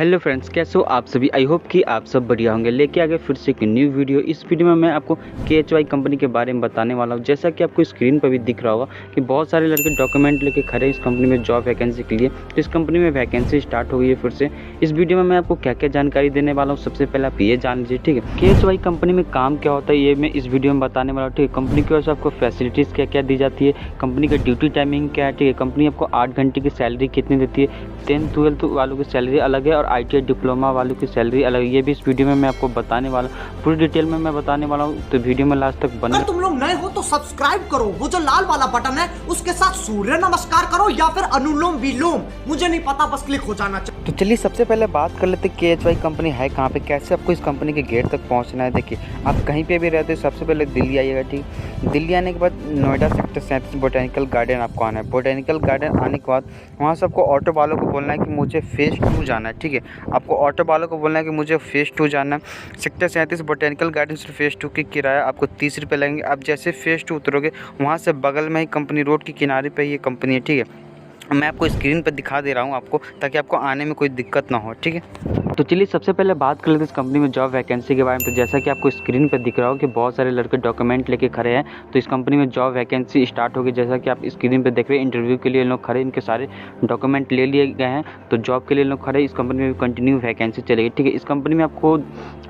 Hello friends, कैसे हो आप सभी। आई होप कि आप सब बढ़िया होंगे। लेके आ गए फिर से एक न्यू वीडियो। इस वीडियो में मैं आपको KHY कंपनी के बारे में बताने वाला हूं। जैसा कि आपको स्क्रीन पर भी दिख रहा होगा कि बहुत सारे लड़के डॉक्यूमेंट लेके खड़े हैं इस कंपनी में जॉब वैकेंसी के लिए। तो इस कंपनी में वैकेंसी स्टार्ट हो गई है फिर से। इस वीडियो में मैं आपको क्या क्या जानकारी देने वाला हूँ, सबसे पहले आप ये जान लीजिए, ठीक है। KHY कंपनी में काम क्या होता है ये मैं इस वीडियो में बताने वाला हूँ, ठीक है। कंपनी की ओर से आपको फैसिलिटीज़ क्या क्या दी जाती है, कंपनी का ड्यूटी टाइमिंग क्या है, ठीक है। कंपनी आपको 8 घंटे की सैलरी कितनी देती है, 10th-12th वालों की सैलरी अलग है और ITI डिप्लोमा वालों की सैलरी अलग है। ये भी इस वीडियो में मैं आपको बताने वाला हूँ, पूरी डिटेल में मैं बताने वाला हूँ। तो वीडियो में लास्ट तक बने। अगर तुम लोग नए हो तो सब्सक्राइब करो, वो जो लाल वाला बटन है उसके साथ सूर्य नमस्कार करो या फिर अनुलोम विलोम, मुझे नहीं पता, बस क्लिक हो जाना चाहिए। तो चलिए सबसे पहले बात कर लेते हैं KHY कंपनी है कहाँ पे, कैसे आपको इस कंपनी के गेट तक पहुँचना है। देखिए, आप कहीं पे भी रहते हैं सबसे पहले दिल्ली आइएगा, ठीक। दिल्ली आने के बाद नोएडा सेक्टर 37 बोटेनिकल गार्डन आपको आना है। बोटेनिकल गार्डन आने के बाद वहाँ से आपको ऑटो वालों को बोलना है कि मुझे फेज़ 2 जाना है, ठीक है। आपको ऑटो वालों को बोलना है कि मुझे फेज़ 2 जाना है। सेक्टर 37 बोटेनिकल गार्डन से फेज़ 2 की किराया आपको 30 रुपये लगेंगे। आप जैसे फेज़ 2 उतरोगे वहाँ से बगल में ही कंपनी रोड के किनारे पे ये कंपनी है, ठीक है। मैं आपको स्क्रीन पर दिखा दे रहा हूँ आपको, ताकि आपको आने में कोई दिक्कत ना हो, ठीक है। तो चलिए सबसे पहले बात कर लेते हैं इस कंपनी में जॉब वैकेंसी के बारे में। तो जैसा कि आपको स्क्रीन पर दिख रहा हो कि बहुत सारे लड़के डॉक्यूमेंट लेके खड़े हैं, तो इस कंपनी में जॉब वैकेंसी स्टार्ट होगी। जैसा कि आप स्क्रीन पर देख रहे हैं, इंटरव्यू के लिए लोग खड़े, इनके सारे डॉक्यूमेंट ले लिए गए हैं, तो जॉब के लिए लोग खड़े। इस कंपनी में कंटिन्यू वैकेंसी चलेगी, ठीक है। इस कंपनी में आपको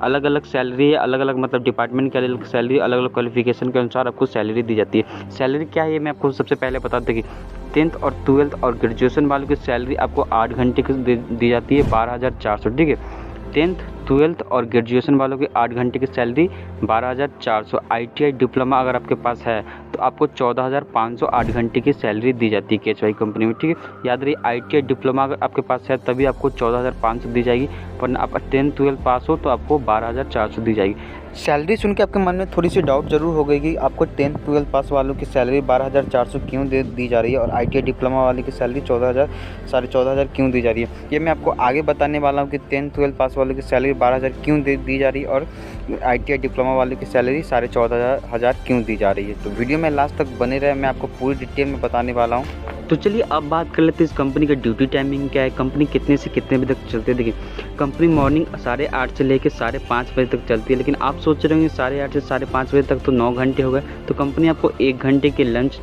अलग अलग सैलरी है, अलग अलग मतलब डिपार्टमेंट के अलग सैलरी, अलग अलग क्वालिफिकेशन के अनुसार आपको सैलरी दी जाती है। सैलरी क्या है ये मैं आपको सबसे पहले बता दें कि 10th और 12th और ग्रेजुएशन वालों की सैलरी आपको 8 घंटे की दी जाती है 12,400, ठीक है। 10th 12th और ग्रेजुएशन वालों की 8 घंटे की सैलरी 12,400। ITI डिप्लोमा अगर आपके पास है तो आपको 14,500 8 घंटे की सैलरी दी जाती है KHY कंपनी में, ठीक है। याद रही, ITI डिप्लोमा अगर आपके पास है तभी आपको 14,500 दी जाएगी, वरना आप 10th 12th पास हो तो आपको 12,400 दी जाएगी। सैलरी सुन के आपके मन में थोड़ी सी डाउट जरूर हो गई कि आपको 10th 12th पास वालों की सैलरी 12,400 क्यों दी जा रही है और ITI डिप्लोमा वाले की सैलरी 14,000 14,500 क्यों दी जा रही है। ये मैं आपको आगे बताने वाला हूँ कि 10th 12th पास वालों की सैलरी 12,000 क्यों दी जा रही है और ITI डिप्लोमा वालों की सैलरी 14,500 क्यों दी जा रही है। तो वीडियो में लास्ट तक बने रहे, मैं आपको पूरी डिटेल में बताने वाला हूँ। तो चलिए अब बात कर लेते हैं इस कंपनी का ड्यूटी टाइमिंग क्या है, कंपनी कितने से कितने बजे तक चलती है। देखिए, कंपनी मॉर्निंग 8:30 से लेकर 5:30 बजे तक चलती है, लेकिन आप सोच रहे होंगे 8:30 से 5:30 बजे तक तो 9 घंटे हो गए। तो कंपनी आपको 1 घंटे के लंच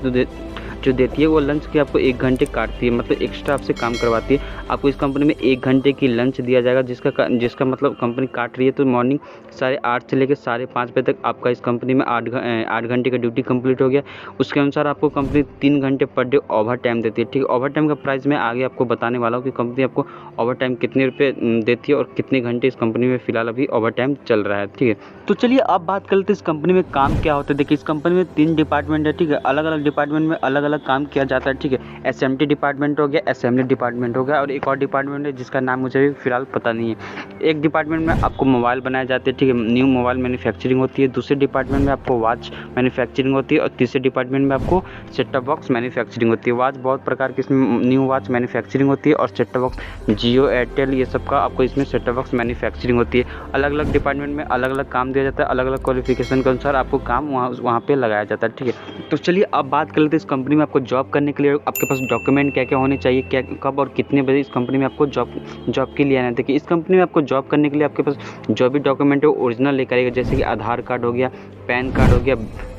जो देती है, वो लंच की आपको 1 घंटे काटती है, मतलब एक्स्ट्रा आपसे काम करवाती है। आपको इस कंपनी में 1 घंटे की लंच दिया जाएगा, जिसका मतलब कंपनी काट रही है। तो मॉर्निंग 8:30 से लेकर 5:30 बजे तक आपका इस कंपनी में 8 घंटे का ड्यूटी कंप्लीट हो गया। उसके अनुसार आपको कंपनी 3 घंटे पर डे ओवर टाइम देती है, ठीक है। ओवर टाइम का प्राइस मैं आगे आपको बताने वाला हूँ कि कंपनी आपको ओवर टाइम कितने रुपये देती है और कितने घंटे इस कंपनी में फिलहाल अभी ओवर टाइम चल रहा है, ठीक है। तो चलिए अब बात कर लेते हैं इस कंपनी में काम क्या होता है। देखिए, इस कंपनी में 3 डिपार्टमेंट है, ठीक है। अलग अलग डिपार्टमेंट में अलग अलग काम किया जाता है, ठीक है। SMT डिपार्टमेंट हो गया, असेंबली डिपार्टमेंट हो गया, और एक और डिपार्टमेंट है जिसका नाम मुझे भी फिलहाल पता नहीं है। एक डिपार्टमेंट में आपको मोबाइल बनाए जाते हैं, ठीक है, न्यू मोबाइल मैन्युफैक्चरिंग होती है। दूसरे डिपार्टमेंट में आपको वॉच मैन्युफैक्चरिंग होती है और तीसरे डिपार्टमेंट में आपको सेट टॉप बॉक्स मैन्युफैक्चरिंग होती है। वॉच बहुत प्रकार की इसमें न्यू वॉच मैन्युफैक्चरिंग होती है और set top box Jio Airtel ये सब का आपको इसमें सेट टॉप बॉक्स मैन्युफैक्चरिंग होती है। अलग अलग डिपार्टमेंट में अलग अलग काम दिया जाता है, अलग अलग क्वालिफिकेशन के अनुसार आपको काम वहाँ पे लगाया जाता है, ठीक है। तो चलिए अब बात कर लेते हैं इस कंपनी में आपको जॉब करने के लिए आपके पास डॉक्यूमेंट क्या क्या होने चाहिए, क्या कब और कितने बजे इस कंपनी में आपको जॉब के लिए आना है। देखिए, इस कंपनी में आपको जॉब करने के लिए आपके पास जो भी डॉक्यूमेंट है वो ओरिजिनल लेकर आइएगा, जैसे कि आधार कार्ड हो गया, पैन कार्ड हो गया,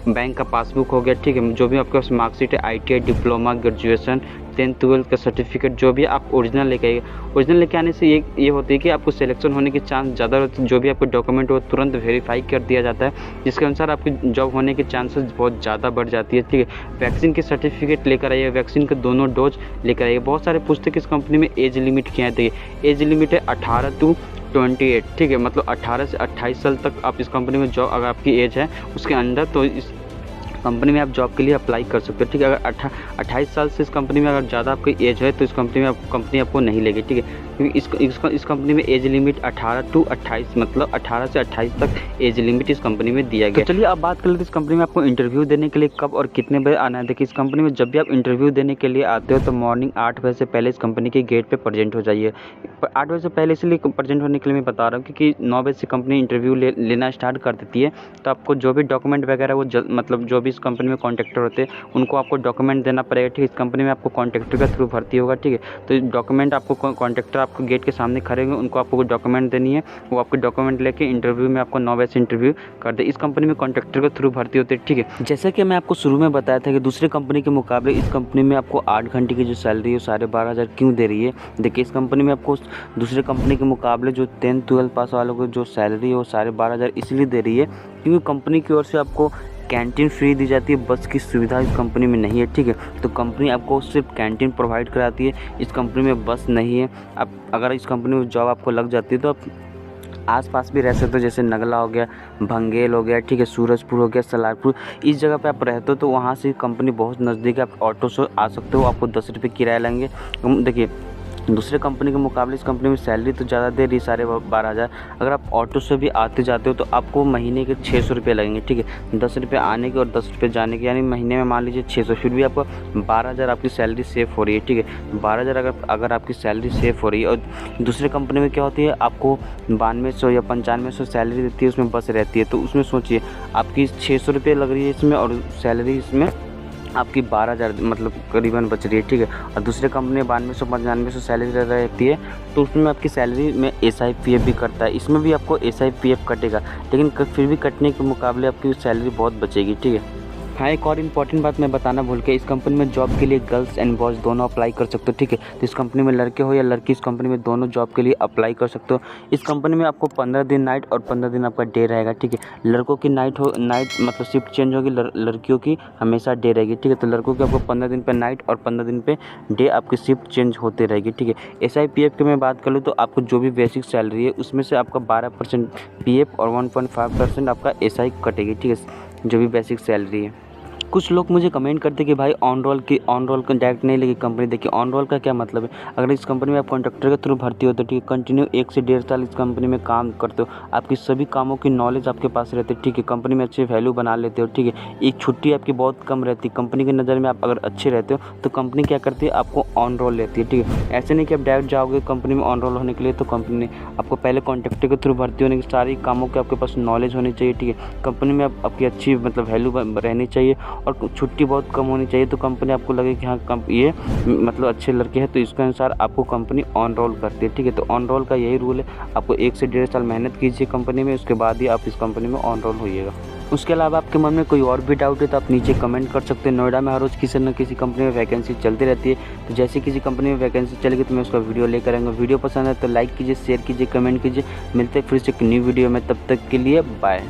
बैंक का पासबुक हो गया, ठीक है। जो भी आपके पास मार्कशीट है, ITI diploma graduation 10th 12th का सर्टिफिकेट जो भी आप ओरिजिनल लेके आइएगा। ओरिजिनल लेके आने से ये होती है कि आपको सिलेक्शन होने के चांस ज़्यादा होते हैं। जो भी आपको डॉक्यूमेंट हो तुरंत वेरीफाई कर दिया जाता है, जिसके अनुसार आपकी जॉब होने के चांसेस बहुत ज़्यादा बढ़ जाती है, ठीक है। वैक्सीन के सर्टिफिकेट लेकर आइए, वैक्सीन के दोनों डोज लेकर आइए। बहुत सारे पूछते हैं कि इस कंपनी में एज लिमिट क्या है। देखिए, एज लिमिट है 18 to 28, ठीक है। मतलब 18 से 28 साल तक आप इस कंपनी में जॉब, अगर आपकी एज है उसके अंदर, तो इस कंपनी में आप जॉब के लिए अप्लाई कर सकते हो, ठीक है। अगर 28 साल से इस कंपनी में अगर ज़्यादा आपकी एज है तो इस कंपनी में कंपनी आपको नहीं लेगी, ठीक है। क्योंकि इस कंपनी में एज लिमिट 18 to 28, मतलब 18 से 28 तक एज लिमिट इस कंपनी में दिया गया। तो चलिए अब बात कर लेते हैं इस कंपनी में आपको इंटरव्यू देने के लिए कब और कितने बजे आना है। देखिए, इस कंपनी में जब भी आप इंटरव्यू देने के लिए आते हो तो मॉर्निंग 8 बजे से पहले इस कंपनी के गेट पे प्रेजेंट हो जाइए। 8 बजे से पहले इसलिए प्रेजेंट होने के लिए मैं बता रहा हूँ क्योंकि 9 बजे से कंपनी इंटरव्यू लेना स्टार्ट कर देती है। तो आपको जो भी डॉक्यूमेंट वगैरह वो मतलब जो भी भी इस कंपनी में कॉन्ट्रैक्टर होते हैं उनको आपको डॉक्यूमेंट देना पड़ेगा, ठीक है। इस कंपनी में आपको कॉन्ट्रैक्टर के थ्रू भर्ती होगा, ठीक है। तो डॉक्यूमेंट आपको कॉन्ट्रैक्टर आपको गेट के सामने खड़े होंगे, उनको आपको डॉक्यूमेंट देनी है, वो आपके डॉक्यूमेंट लेके इंटरव्यू में आपको 9 बजे से इंटरव्यू कर दे। इस कंपनी में कॉन्ट्रैक्टर के थ्रू भर्ती होती है, ठीक है। जैसा कि मैं आपको शुरू में बताया था कि दूसरे कंपनी के मुकाबले इस कंपनी में आपको 8 घंटे की जो सैलरी है वो 12,500 क्यों दे रही है। देखिए, इस कंपनी में आपको दूसरे कंपनी के मुकाबले जो 10-12 पास वालों को जो सैलरी है वो 12,500 इसलिए दे रही है क्योंकि कंपनी की ओर से आपको कैंटीन फ्री दी जाती है। बस की सुविधा इस कंपनी में नहीं है, ठीक है। तो कंपनी आपको सिर्फ कैंटीन प्रोवाइड कराती है, इस कंपनी में बस नहीं है। अब अगर इस कंपनी में जॉब आपको लग जाती है तो आप आसपास भी रह सकते हो, जैसे नगला हो गया, भंगेल हो गया, ठीक है, सूरजपुर हो गया, सलारपुर, इस जगह पे आप रहते हो तो वहाँ से कंपनी बहुत नज़दीक है। आप ऑटो से आ सकते हो, आपको 10 रुपये किराया लेंगे। देखिए, दूसरे कंपनी के मुकाबले इस कंपनी में सैलरी तो ज़्यादा दे रही 12,500। अगर आप ऑटो से भी आते जाते हो तो आपको महीने के 600 रुपये लगेंगे, ठीक है। 10 रुपये आने के और 10 रुपये जाने के, यानी महीने में मान लीजिए 600, फिर भी आपको 12,000 आपकी सैलरी सेव हो रही है, ठीक है। 12,000 अगर आपकी सैलरी सेव हो रही है। और दूसरे कंपनी में क्या होती है, आपको 9200 या 9500 सैलरी देती है, उसमें बस रहती है। तो उसमें सोचिए आपकी 600 रुपये लग रही है इसमें और सैलरी इसमें आपकी 12,000 मतलब करीबन बच रही है, ठीक है। और दूसरे कंपनी 9200-9500 सैलरी रहती है तो उसमें आपकी सैलरी में SIPF भी कटता है। इसमें भी आपको SIPF कटेगा, लेकिन फिर भी कटने के मुकाबले आपकी सैलरी बहुत बचेगी, ठीक है। हाँ, एक और इम्पॉर्टेंट बात मैं बताना भूल के, इस कंपनी में जॉब के लिए गर्ल्स एंड बॉयज़ दोनों अप्लाई कर सकते हो, ठीक है। तो इस कंपनी में लड़के हो या लड़की, इस कंपनी में दोनों जॉब के लिए अप्लाई कर सकते हो। इस कंपनी में आपको 15 दिन नाइट और 15 दिन आपका डे रहेगा, ठीक है। लड़कों की नाइट मतलब शिफ्ट चेंज होगी, लड़कियों की हमेशा डे रहेगी, ठीक है। तो लड़कों की आपको 15 दिन पे नाइट और 15 दिन पे डे आपकी शिफ्ट चेंज होते रहेगी, ठीक है। SIPF की मैं बात कर लूँ तो आपको जो भी बेसिक सैलरी है उसमें से आपका 12% PF और 1.5% आपका SI कटेगी, ठीक है, जो भी बेसिक सैलरी है। कुछ लोग मुझे कमेंट करते कि भाई ऑन रोल को डायरेक्ट नहीं लगी कंपनी। देखिए, ऑन रोल का क्या मतलब है, अगर इस कंपनी में आप कॉन्ट्रैक्टर के थ्रू भर्ती होते हो, ठीक है, कंटिन्यू 1 से 1.5 साल इस कंपनी में काम करते हो, आपकी सभी कामों की नॉलेज आपके पास रहती है, ठीक है। कंपनी में अच्छे वैल्यू बना लेते हो, ठीक है। एक छुट्टी आपकी बहुत कम रहती है, कंपनी की नज़र में आप अगर अच्छे रहते हो तो कंपनी क्या करती है, आपको ऑन रोल लेती है, ठीक है। ऐसे नहीं कि आप डायरेक्ट जाओगे कंपनी में ऑन रोल होने के लिए, तो कंपनी आपको पहले कॉन्ट्रैक्टर के थ्रू भर्ती होने की सारी कामों की आपके पास नॉलेज होनी चाहिए, ठीक है। कंपनी में आपकी अच्छी मतलब वैल्यू रहनी चाहिए और छुट्टी बहुत कम होनी चाहिए, तो कंपनी आपको लगे कि हाँ ये मतलब अच्छे लड़के हैं, तो इसके अनुसार आपको कंपनी ऑन रोल करती है, ठीक है। तो ऑन रोल का यही रूल है, आपको 1 से 1.5 साल मेहनत कीजिए कंपनी में, उसके बाद ही आप इस कंपनी में ऑन रोल होइएगा। उसके अलावा आपके मन में कोई और भी डाउट है तो आप नीचे कमेंट कर सकते हैं। नोएडा में हर रोज़ किसी न किसी कंपनी में वैकेंसी चलती रहती है, तो जैसे किसी कंपनी में वैकेंसी चलेगी तो मैं उसका वीडियो लेकर आऊँगा। वीडियो पसंद है तो लाइक कीजिए, शेयर कीजिए, कमेंट कीजिए। मिलते हैं फिर से एक न्यू वीडियो में, तब तक के लिए बाय।